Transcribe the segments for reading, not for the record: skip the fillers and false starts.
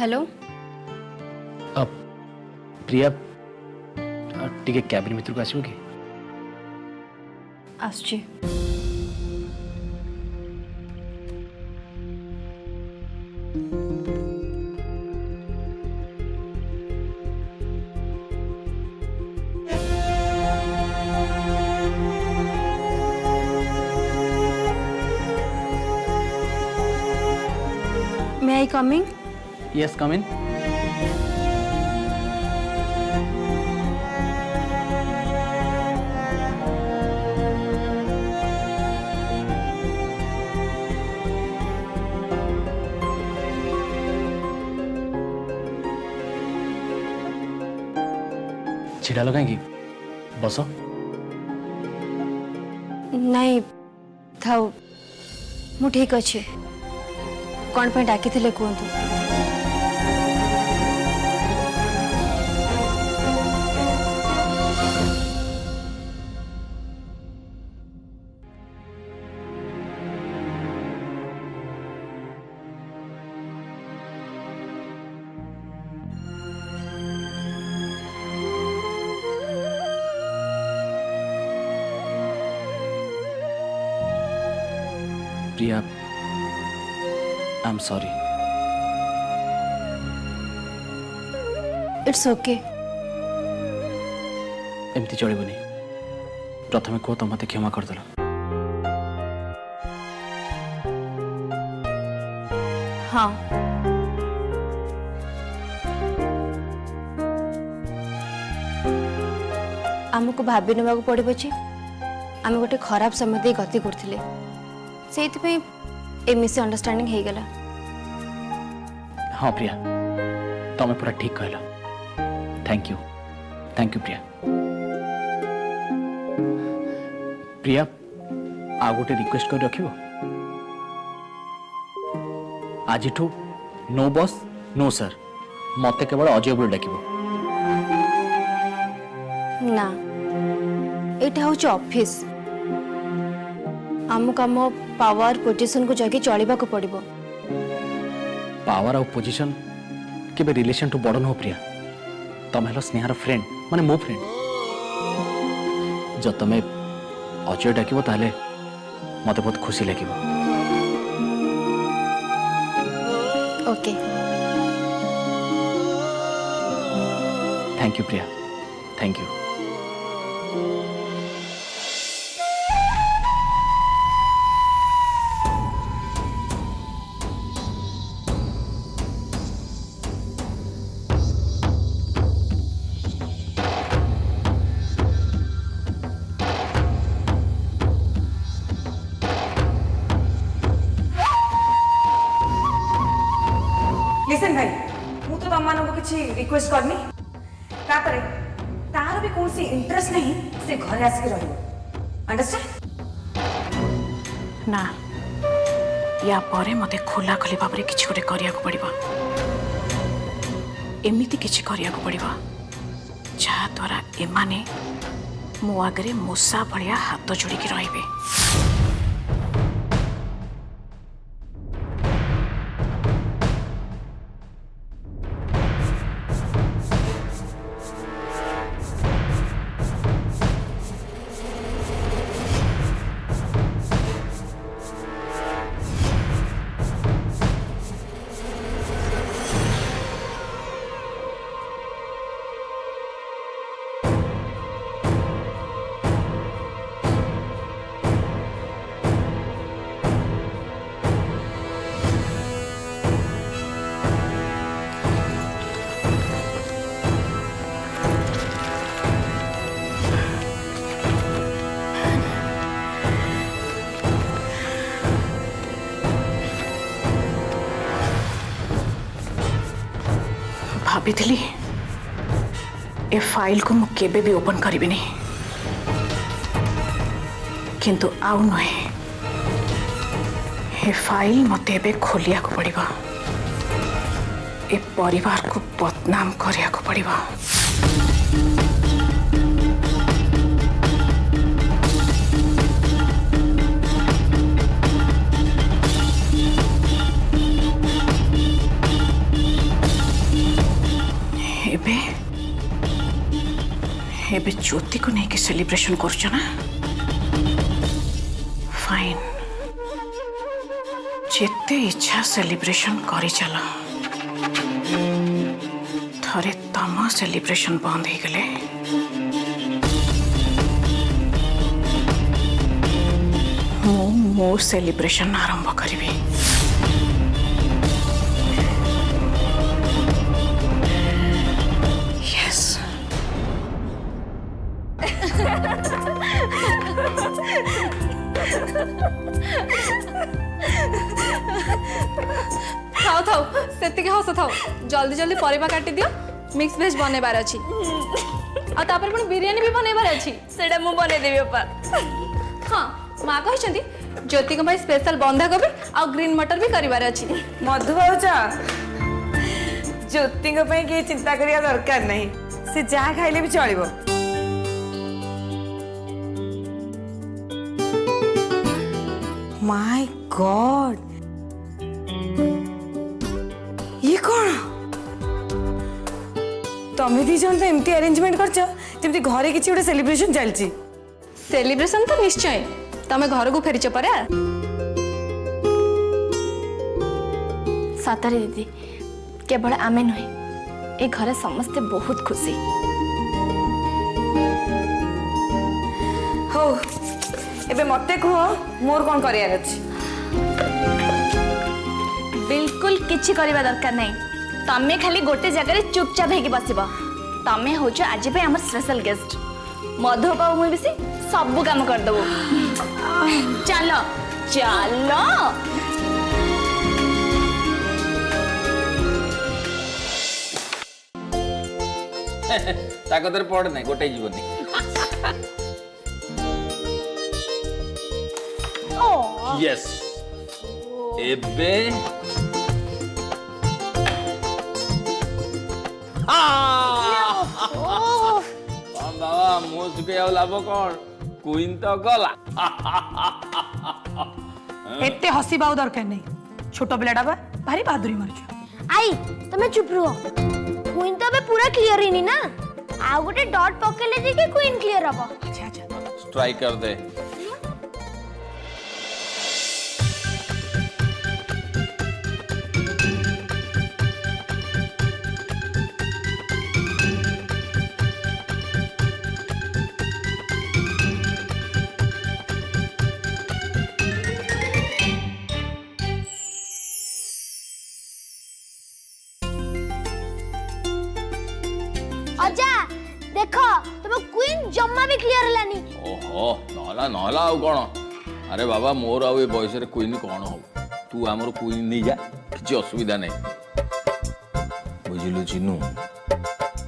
Hello अब प्रिया टिके cabin भितर को आसो कि आसुची May I coming? Yes come in. छिड़ा लो कहीं बस नहीं थाउ मु ठीक अच्छे कौन पे डाकी थे कहतु Priya I am sorry. It's okay एमती चलबनी प्रथम कह तो मत क्षमा करदेल। हाँ आमको भाभी नेबा पड़ो जे आम गोटे खराब समय दे गति करथिले से मिस अंडरस्टैंडिंग हो गला। हाँ प्रिया तुम पूरा ठीक कहल। थैंक यू प्रिया। प्रिया आ गोटे रिक्वेस्ट कर रखिबो आज नो बॉस नो सर मते केवल अजय बोल डाकिबो ना एटा हूँ ऑफिस आमको आम पावर पोजीशन को जगी चलवा को पड़ो। पावर और पोजीशन केबे रिलेशन टू बड़ नो प्रिया तुम हेलो स्नेहार फ्रेंड माने मो फ्रेंड जो तुम अजय डाकिबो ताले मते बहुत खुशी लागिबो। Okay thank you Priya thank you. Listen भाई मु तो तुम मानक किसी रिक्वेस्ट करनी तापर तार भी कौन सी इंटरेस्ट नहीं से घर आसिक रहिबो अंडरस्टैंड ना या परे मते खोला खोली भाव किसी गोटे करिया को पड़िबो एमिति किछि करिया को पड़िबो जहा द्वारा एमाने मो आगरे मूसा भलिया हाथ जोड़ी की रहिबे। भाभी ए फाइल को मु केबे भी ओपन करिबे नहीं किंतु आउ नहे ए फाइल मते एबे खोलिया को पड़िबा ए परिवार को बदनाम करिया को पड़िबा। एबे ज्योति को नहीं कि सेलिब्रेशन करछ ना फाइन जेते इच्छा सेलिब्रेशन करी चला थरे तम सेलिब्रेशन बंद हो गले मो सेलिब्रेशन आरंभ करी यस थाओ थाओ सेतिके हस थाओ जल्दी जल्दी परिबा काटी दियो मिक्स वेज बनेबार अछि आ तापर पण बिरयानी भी बनेबार अछि सेटा मु बने देबी अपा हां मां कहछंती ज्योति को भाई स्पेशल बंधा गोभी आ ग्रीन मटर भी करिबार अछि मधु भाऊजा ज्योति के चिंता करिया दरकार नहीं से जहाँ खाइले भी चलिबो माय गॉड ये कौन तमे दी जन तो एमती अरेंजमेंट करछ जेमती घरे किछि गोटे सेलिब्रेशन चलछि सेलिब्रेशन तो निश्चय तमे घर को फेरिच परे सतरे दीदी केवल आमे नुहे ए घरे समस्ते बहुत खुशी हो एबे मते कह मोर कोन करियार अछि बिल्कुल किछि करबा दरकार नहीं तमे खाली गोटे जगह चुपचाप हेकी बसिबो तमे होचो आज पे हमर स्पेशल गेस्ट मधु बाबू मुई बिसी सब काम कर दबो चलो चलो ताकतरे पड़ नहीं गोटे जीवन यस एबे बाबा मो सुखे लाभ कौन क्वीन तो गला एते हसीबा दरकार नहीं छोट पिलाटा बा भारी बहादुरी मारछ आई तमे चुप रहो क्वीन तो अबे पूरा क्लियर ही नहीं ना आ गोटे डॉट पकेले जे के क्वीन क्लियर हबो अच्छा अच्छा स्ट्राइक कर दे अजा देखो तमे क्वीन जम्मा भी क्लियर हलानी ओहो नहला नहला आउ कौन अरे बाबा मोर आउ ए बयस रे क्वीन कौन हो तू आमर क्वीन नहीं जा किसी असुविधा नहीं बुझिलु चिनू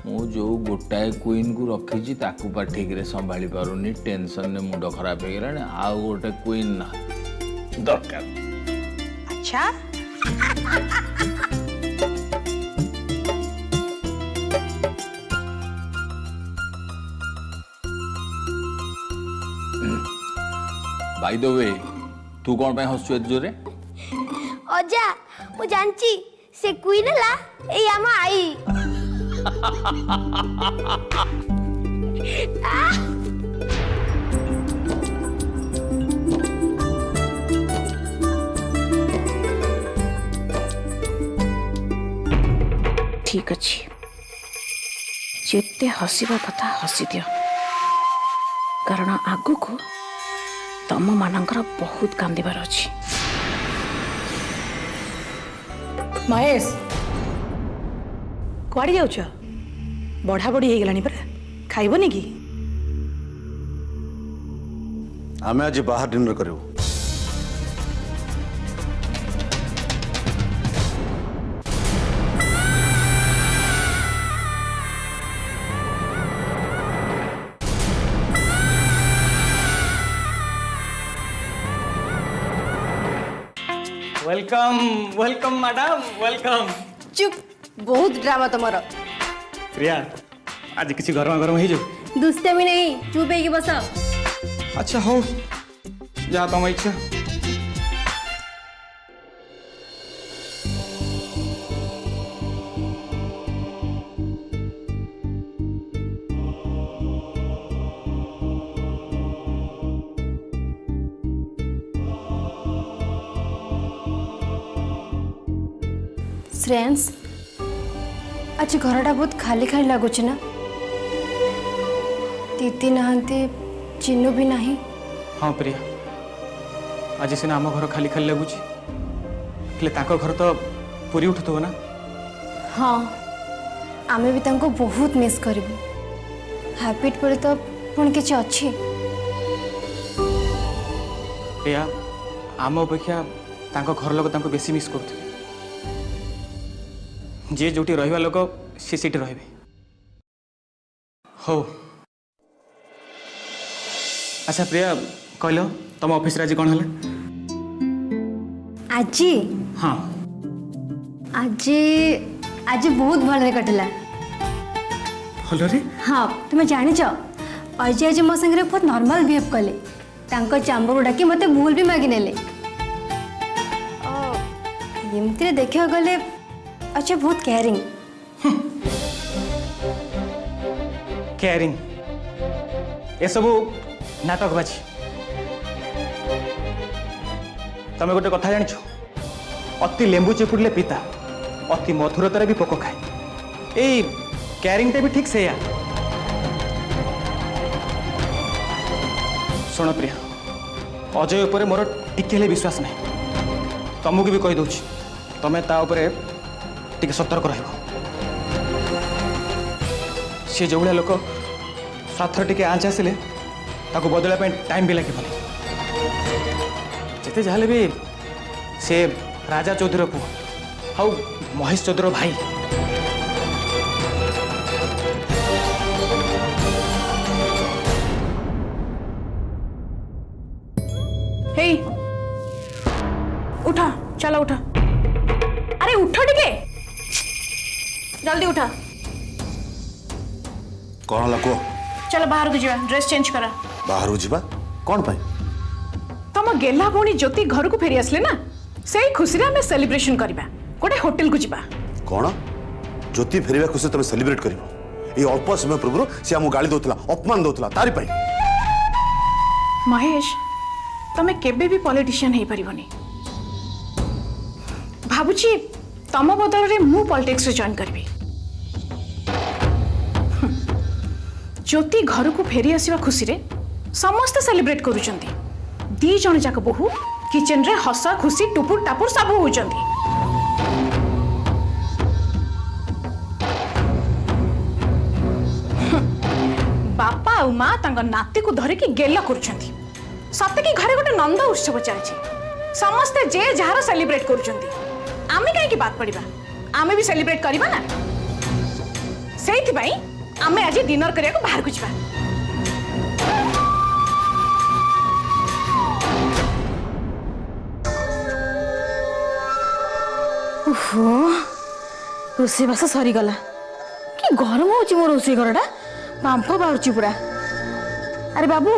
मु जो गोटाए क्वीन को रखी ताकू पा ठीक रे संभाली पारुनी टेंशन ने मुंड खराब हो गलानी आउ गोटे क्वीन ना दरकार अच्छा बाय द वे तू कौन पे हसु एत जोरे अजा मु जानची से क्वीन हला ए आमा आई ठीक अच्छी जेते हसीबा कथा हसी दियो कारण आगु को तम मानकर बहुत कांदिबार अछि महेश कुआड़ी जाउछ बढ़ा बढ़ी हो गलानी पर खाइबनी कि आमे आज बाहर डिनर करू वेलकम वेलकम मैडम वेलकम चुप बहुत ड्रामा तमरो प्रिया आज किसी गरमा गरम ही जो दुष्टमी नहीं चुप है कि बस अच्छा हो जा तुम इच्छा श्रेयांस आज घरटा बहुत खाली खाली लगुच ना दीदी नहांती चिन्नू भी नहीं हाँ प्रिया आज सीना आम घर खाली खाली लगुच घर तो पूरी उठुव ना हाँ आमे भी तांको बहुत मिस करिबु हैबिट पर तो पुण किछि अछि प्रिया आम अपेक्षा घर लोक बेसी मिस करते जी जो रहा लोक सी सीटी रहे हो। अच्छा प्रिया कहल तुम ऑफिस आज कौन है आज हाँ आज आज बहुत भल कटिला भल रे हाँ तुम जानिच अजय आज मो संगे बहुत नॉर्मल बिहेव कले तांको चांबर डाकी मते भूल भी मागी नेले एमती देखा गले अच्छा बहुत केयरिंग केयरिंग ये सब नाटकबाजी तमें गोटे कथा जान अति लेंबू चिपुड़े पिता अति मधुरतार भी पोक खाए यही केयरिंगटा भी ठीक से शुण प्रिया अजय उपर मोर टिके विश्वास नहीं तुमको भी कहीदे तुम्हें टिके सतर्क रह सी जो भाया लोक स्वार्थ टिके आँच आसिले बदलवा टाइम भी लगे जिते जहाँ भी से राजा चौधरी पुआ आउ महेश चौधरी भाई हे उठा चलो उठा अरे उठो टिके जल्दी उठा कौन ला कह चलो बाहर को जावा ड्रेस चेंज करा बाहर जीवा कौन पाई तम गेला भौणी ज्योति घर को फेरी आसले ना से खुशी में सेलिब्रेशन करबा गोटे होटल को जीवा कौन ज्योति फेरवा खुशी तुम सेलिब्रेट कर अल्प समय पूर्व सी आम गाड़ी दौला अपमान दौला तारी पाई महेश तमे केबे भी पॉलिटिशियन हे परिबनी भाबुची तम बदल रे मु पॉलिटिक्स जॉइन करबी ज्योति घर को फेरी आसीबा खुशी रे समस्त सेलिब्रेट करूचंती दी जण जाक बहु किचन रे हस खुशी टुपुर टापुर सब होचंती बापा और माँ तांग नाती को धरे की गेला करूचंती सत्य की घरे गोटे नंद उत्सव चलछि समस्ते जे जहार सेलिब्रेट करूचंती आमे काहे की बात पड़िबा आमे भी सेलिब्रेट करिबा ना सेइथि भाई आमे आज डिनर करिया को बाहर को जिबा रोषेई बास सरीगला कि गरम हो मो रोषेई घरटा बांफ बाहर पूरा अरे बाबू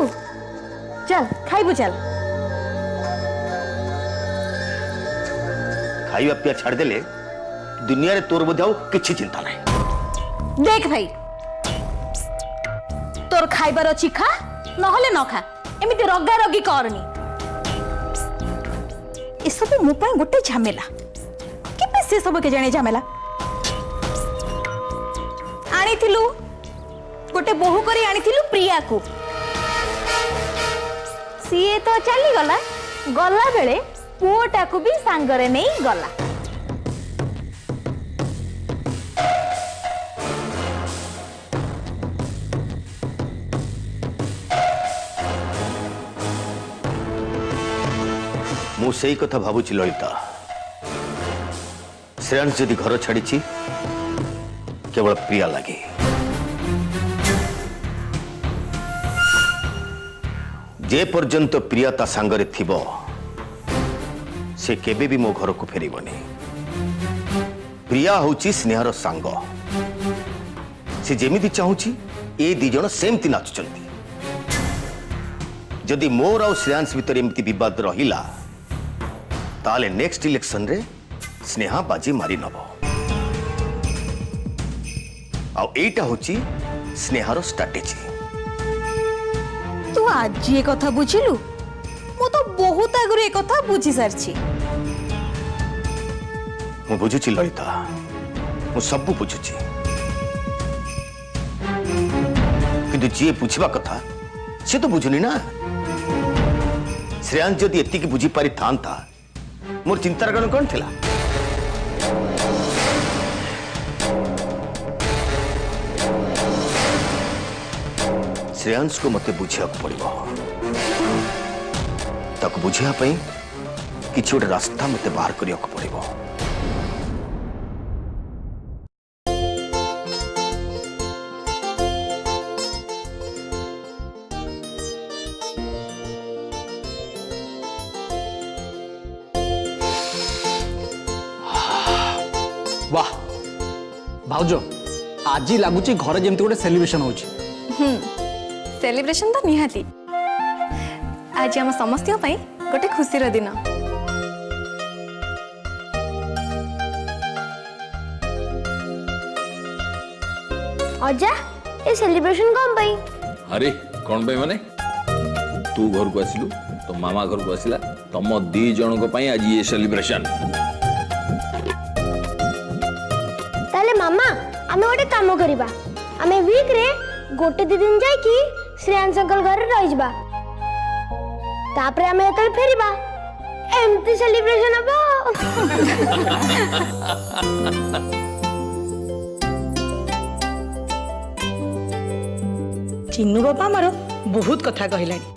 चल खाइबू चल खाइबा पिया छाड़देले दुनिया रे तोर बोझ किछि चिंता नहीं देख भाई तोर खाइबार अच्छी खा नहले न खा एमिति रगा रगी करनी ए सब मो पई गोटे झमेला कि से सब के जाने झमेला आनी थिलु गोटे बहु करी आनी थिलु प्रिया को सीए तो चली गला गला बेले पुओटा को भी सांगरे नहीं गला मु सेई कथा भाबुची ललिता श्रेयांश जदि घर छाड़ी केवल प्रिया लगे जे पर्यंत प्रिया ता सांगरे थिबो से केबे भी मो घर को फेरिबनी प्रिया होची स्नेहर सांग से जेमिति चाहूची ए दी जण सेमति नाचुचंती जदि मोर आ श्रेयांश भीतर एमती विवाद रहिला ताले नेक्स्ट इलेक्शन रे स्नेहा बाजी मारी नब आईटा होची स्नेहार स्ट्राटेजी तू आज ये कथा बुझिलु मु तो बहुत आगु ये कथा बुझी सारछि ମୁଁ ବୁଝୁଛି ଲଳିତା, ମୁଁ ସବୁ ବୁଝୁଛି, କିନ୍ତୁ ଯିଏ ବୁଝିବା କଥା ସେ ତ ବୁଝୁନି ନା। ଶ୍ରେୟାଂଶ ଯଦି ଏତିକି ବୁଝିପାରି ଥାନ୍ତା ମୋର ଚିନ୍ତାର କାରଣ କ'ଣ ଥିଲା? ଶ୍ରେୟାଂଶକୁ ମତେ ବୁଝିବାକୁ ପଡିବ। ତାକୁ ବୁଝିବା ପାଇଁ କିଛି ଗୋଟେ ରାସ୍ତା ମତେ ବାହାର କରିବାକୁ ପଡିବ। वाह भाउज आज लगुच घरे जमती गोटे सेलिब्रेशन हो सेलिब्रेशन तो निहाती आज आम समस्त गोटे खुशी दिन। अजा ये सेलिब्रेशन कौन पाई? अरे कौन पे माने तू घर को आसिलु तो मामा घर को आसिला तम दी जन को आज ये सेलिब्रेशन। ताले मामा आमे गोटे काम करिबा, आमे वीक रे गोटे दी दिन जाई कि श्रेयांश अंकल घर रहि जबा, तापरे आमे एतल फेरिबा, एमती सेलिब्रेशन हबो। चिन्नू बाबा हमारो बहुत कथा कहलानी।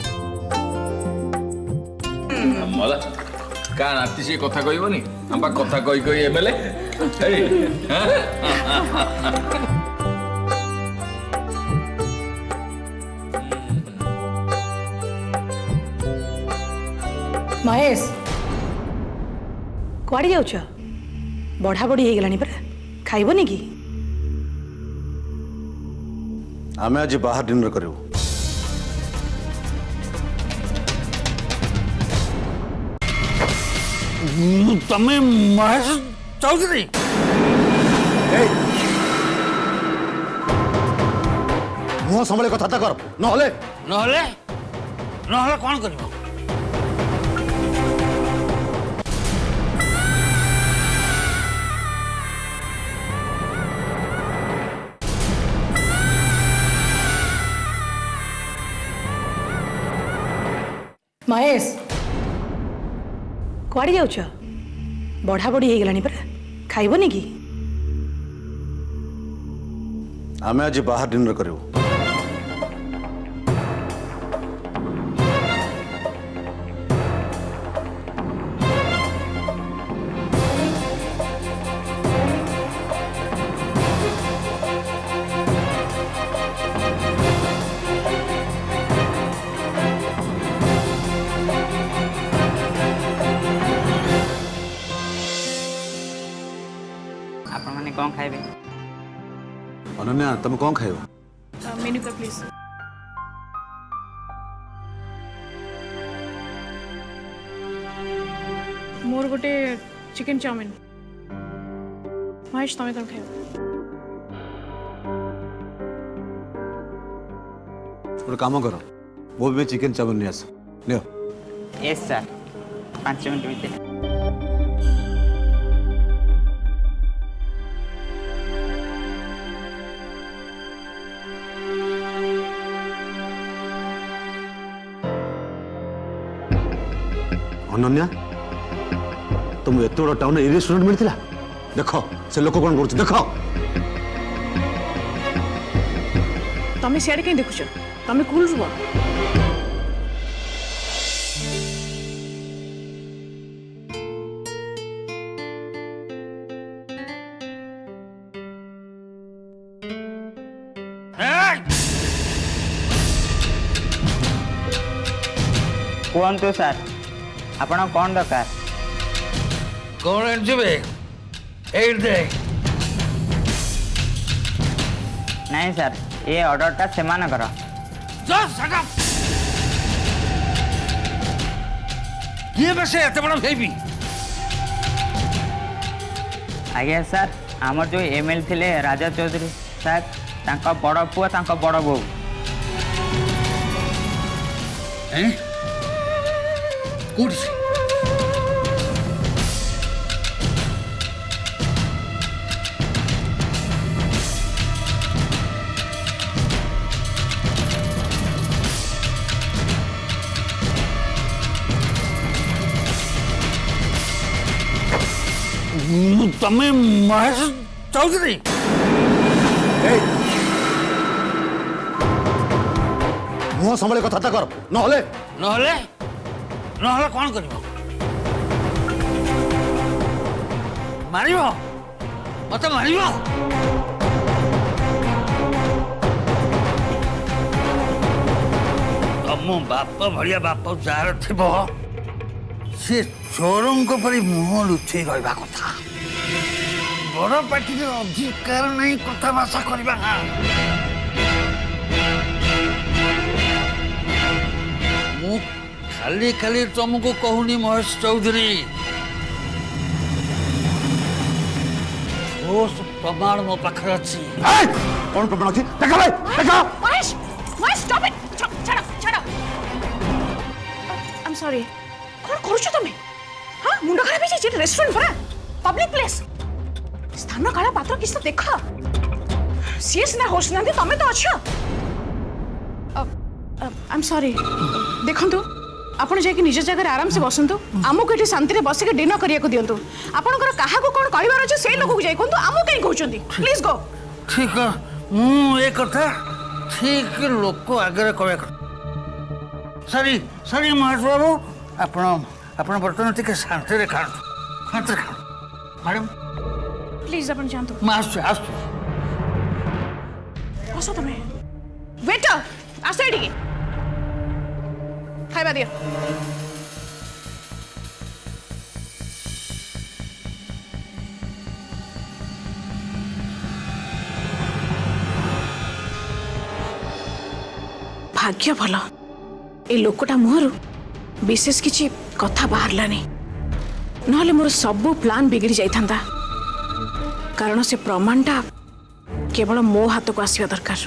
मला का नाती से कथा कहबनी हम कथा कही कही एमएलए महेश कुआड़े जाऊछ? बढ़ा बढ़ी हो गलानी परा, खाइबनी कि? आमे आज बाहर डिनर करू। तमे महेश चौधरी मुह संभाले कथा कर नहले नहले नहले कौन करबो? महेश कुआड़े जाऊछ? बढ़ा बढ़ी हो गलानी परा, खाइबनी कि? आमे आज बाहर डिनर करू। आप मैंने कौन खाइबे? अनन्या तुम कौन खाइब? मेन्यू का प्लीज। मोर गोटे चिकन चाउमिन। महेश तमें कौन खाइब? गोटे काम कर वो भी चिकन चावल नहीं आस लियो। यस सर 5 मिनट भितर। अनन्या तुम एत बड़ टाउन रेस्टोरेंट मिलता देख से लोक कौन कर देख तमें सियाड़े कहीं देखुछ? तमें कूल रुह। कहतु सर आपण कौन दरकार? कौन एंटिबे दे नहीं सर ये ऑर्डरटा से मानकर। जस्ट शट अप ये बसे एते बड़ भेबी। आज्ञा सर आमर जो एमएल थिले राजा चौधरी साहब तांका बड़ पुआ तांका बड़ बो हैं कोड ତମେ ମହେଶ ଚୌଧୁରୀ? ମୁହଁ ସମ୍ଭାଳି କଥାବାର୍ତ୍ତା କର, ନହେଲେ ନହେଲେ ନହେଲେ କ'ଣ କରିବ? ମାରିବ? ମତେ ମାରିବ? ତମ ବାପ ଭଳିଆ ବାପ ଯାହାର ଥିବ ସେ ଚୋରଙ୍କ ପରି ମୁହଁ ଲୁଚେଇ ରହିବା କଥା। ବଡ଼ ପାଟିରେ ଅଧିକାର ନାହିଁ କଥାଭାଷା କରିବା। ମୁଁ ଖାଲି ଖାଲି ତମକୁ କହୁନି ମହେଶ ଚୌଧୁରୀ, ठोस प्रमाण मो पाखरे अछि। कौन प्रमाण अछि? देखा भाई, देखा। Mahesh, Mahesh stop it. छाड़ो, छाड़ो। I am sorry. कौन करूछ तमे? हां, मुंडा खराब है जे रेस्टोरेंट परा। Public place. स्थान काला पात्र किस देखा। सीएस ना होस्ट ना तमे तो अच्छा। आई एम सॉरी। देखंतु आपण जाके निज जगह आराम से बसंतु। आमको एठी शांति रे बसिके डिनर करिया को दियंतु। आपनकर काहा को कोन कहबार अछि से लोक को जाय कोन आमो कहीं कहउछंती। Please go. ठीक है, मु ए कथा ठीक लोक आगे कहबे। सॉरी सॉरी महेश बाबू, आपण बर्तन टिके शांति रे खाण। शांति रे खाण। मैडम प्लीज अपन जानतु। मास आस बसो तमे। वेटर आसे एठी खाइबा दियो। भाग्य भल ए लोकटा मुहरु विशेष किछि कथा बाहरलानी, नहले मोर सब प्लान बिगड़ी जाइथांता। कारण से प्रमाणटा केवल मो हाथ को आसीबा दरकार।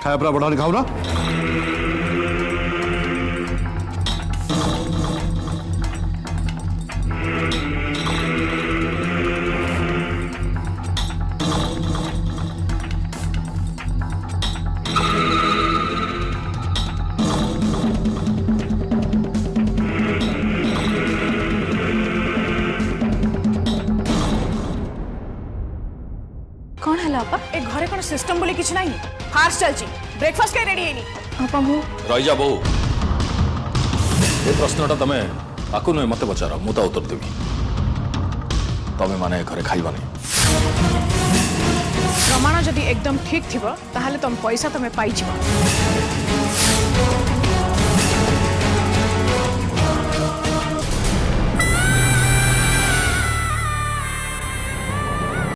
खाया परा बढ़ा खाऊ ना। कौन है आपा? ए घरे कौन सिस्टम बोले किछ नहीं। फास्ट चलची। ब्रेकफास्ट के रेडी हेनी। आपा मु रही जा बहु। ए प्रश्नटा तमे आकु न मते पचार, मु तो उत्तर देबी। तमे माने घरे खाइबा नहीं। प्रमाण जदि एकदम ठीक थिबो ताहाले तुम पैसा तमे पाई छिबो।